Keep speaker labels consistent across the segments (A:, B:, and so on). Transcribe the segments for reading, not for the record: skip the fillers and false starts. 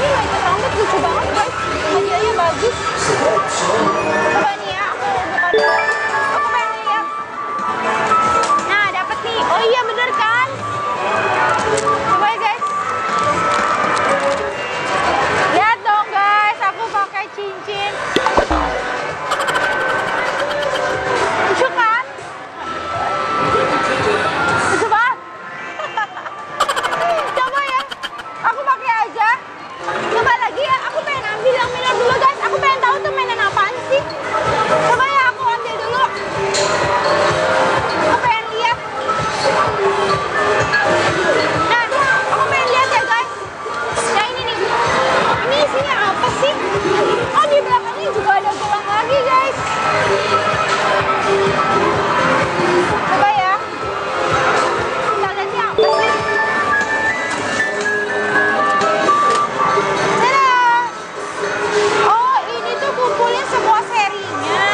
A: ini mainan rambut lucu banget guys. Hadiahnya bagus. Coba nih ya, aku buka dulu. Aku pengen lihat. Nah, dapet nih. Oh iya bener kan? Coba ya guys. Lihat dong guys, aku pakai cincin. Lucu kan? Lucu banget. Coba ya, aku pakai aja. Coba lagi ya, aku pengen ambil yang minor dulu guys. Aku pengen tahu tuh mainan apaan sih. Coba ya, aku ambil dulu. Aku pengen lihat. Nah, aku pengen lihat ya guys. Ya ini nih. Ini isinya apa sih? Oh, di belakangnya juga ada gelang lagi guys. Coba ya. Kita lihat nih apa sih? Tada! Oh, ini tuh kumpulin semua serinya.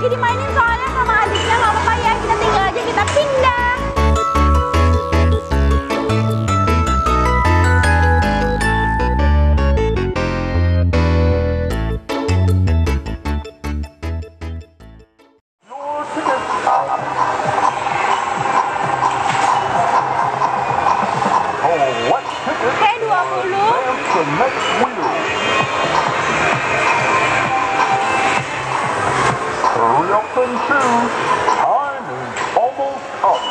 A: lagi dimainin soalnya sama adiknya, nggak apa-apa ya, kita tinggal aja, kita pindah. Oke, 20.
B: Hurry up and choose. Time is almost up.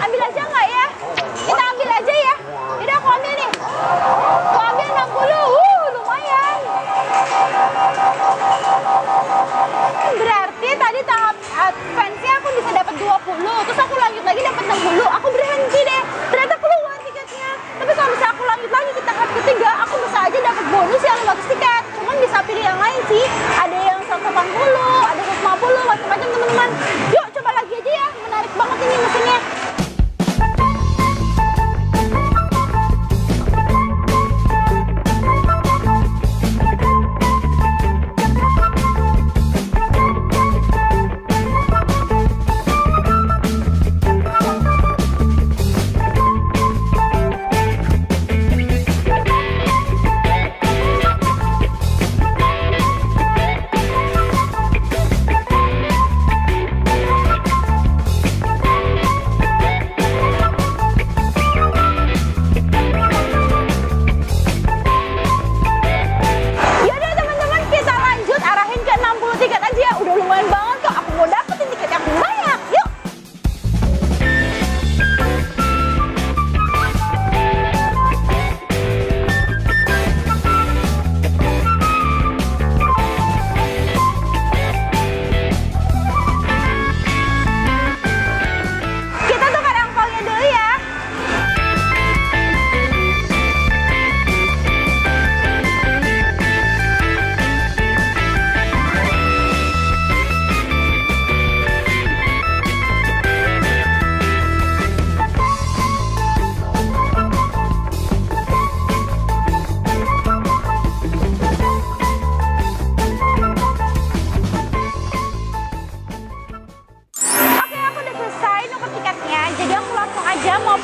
A: Ambil aja nggak ya? Kita ambil aja ya. Udah aku ambil nih. Aku ambil 60. Lumayan. Berarti tadi tahap advance-nya aku bisa dapat 20. Terus aku lanjut lagi dapat 60. Aku berhenti deh. Ternyata keluar tiketnya. Tapi kalau misalnya aku lanjut lagi ke tahap ketiga, aku bisa aja dapat bonus yang 500 tiket. Cuman bisa pilih yang lain sih. Ada yang 180, ada 150, macam-macam teman-teman. Yuk coba lagi aja ya. Menarik banget ini mesinnya.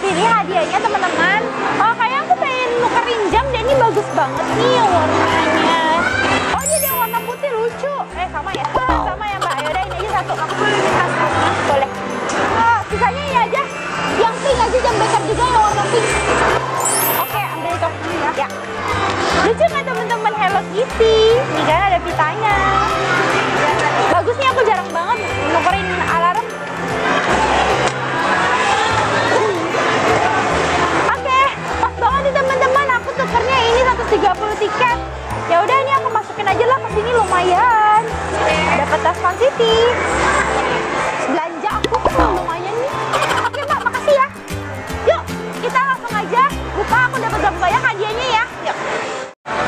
A: pilih hadiahnya teman-teman. Oh, kayak aku pengen nukerin jam deh, ini bagus banget nih warnanya. Oh, jadi yang warna putih lucu. Sama ya? Sama ya Mbak, yaudah ini aja satu. Aku boleh minta satunya? Boleh. Sisanya ini aja. Yang pink aja, jam beker juga yang warna pink. Oke, ambil itu. Ya. Lucu nggak teman-teman? Hello Kitty. Nih kan ada pitanya. Bagusnya aku jarang banget nukerin alarm. Oke, pas banget nih teman-teman. Aku tukernya ini 130 tiket. Ya udah, ini aku masukin aja lah ke sini, lumayan. Dapat tas Fun City. Belanja aku lumayan nih. Oke Mbak, makasih ya. Yuk, kita langsung aja buka. Aku dapat berapa banyak hadiahnya ya. Yuk.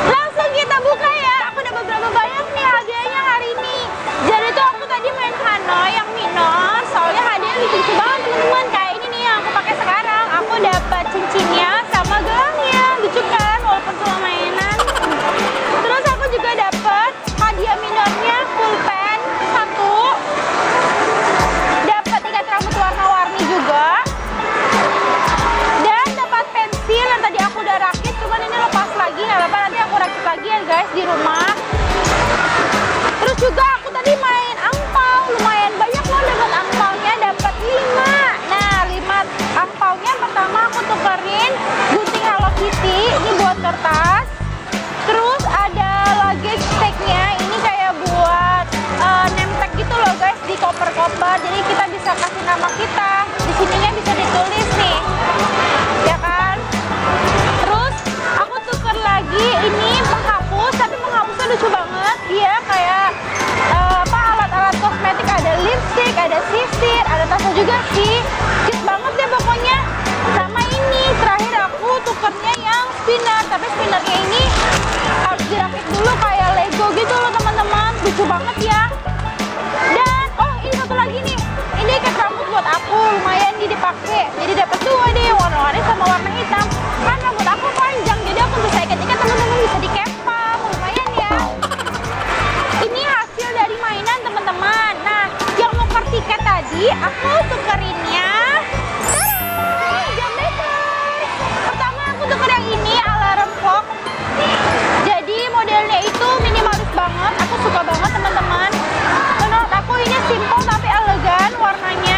A: Langsung kita buka ya. Aku dapat berapa banyak nih hadiahnya hari ini. Jadi tuh aku tadi main Hanoi yang minus. Soalnya hadiahnya lucu banget teman-teman. Kayak ini nih yang aku pakai sekarang. Aku dapat cincinnya sama gelangnya. Lucu kan walaupun cuma mainan. Terus aku juga dapat hadiah minornya pulpen 1. Dapat ikat rambut warna-warni juga. Dan dapat pensil yang tadi aku udah rakit. Cuman ini lepas lagi, nggak apa-apa, nanti aku rakit lagi ya guys di rumah. Terus juga aku tadi main angpau, lumayan banyak loh dapat angpaunya, dapat 5. Nah, 5 angpaunya pertama aku tukerin gunting Hello Kitty, ini buat kertas. Terus ada luggage tag-nya, ini kayak buat name tag gitu loh guys di koper-koper. Jadi kita bisa kasih nama kita. Di sininya bisa ditulis nih, ya kan? Terus aku tuker lagi ini penghapus, tapi penghapusnya lucu banget. Dia kayak alat-alat kosmetik, ada lipstick, ada sisir, ada tasnya juga sih. Cute banget deh pokoknya. Sama ini terakhir aku tukernya yang spinner, tapi spinnernya ini harus dirakit dulu kayak Lego gitu loh teman-teman. Lucu banget ya. Dan oh, ini satu lagi nih. Ini ikat rambut buat aku, lumayan nih dipakai. Jadi dapat 2 deh, warna-warni sama warna hitam. warnanya.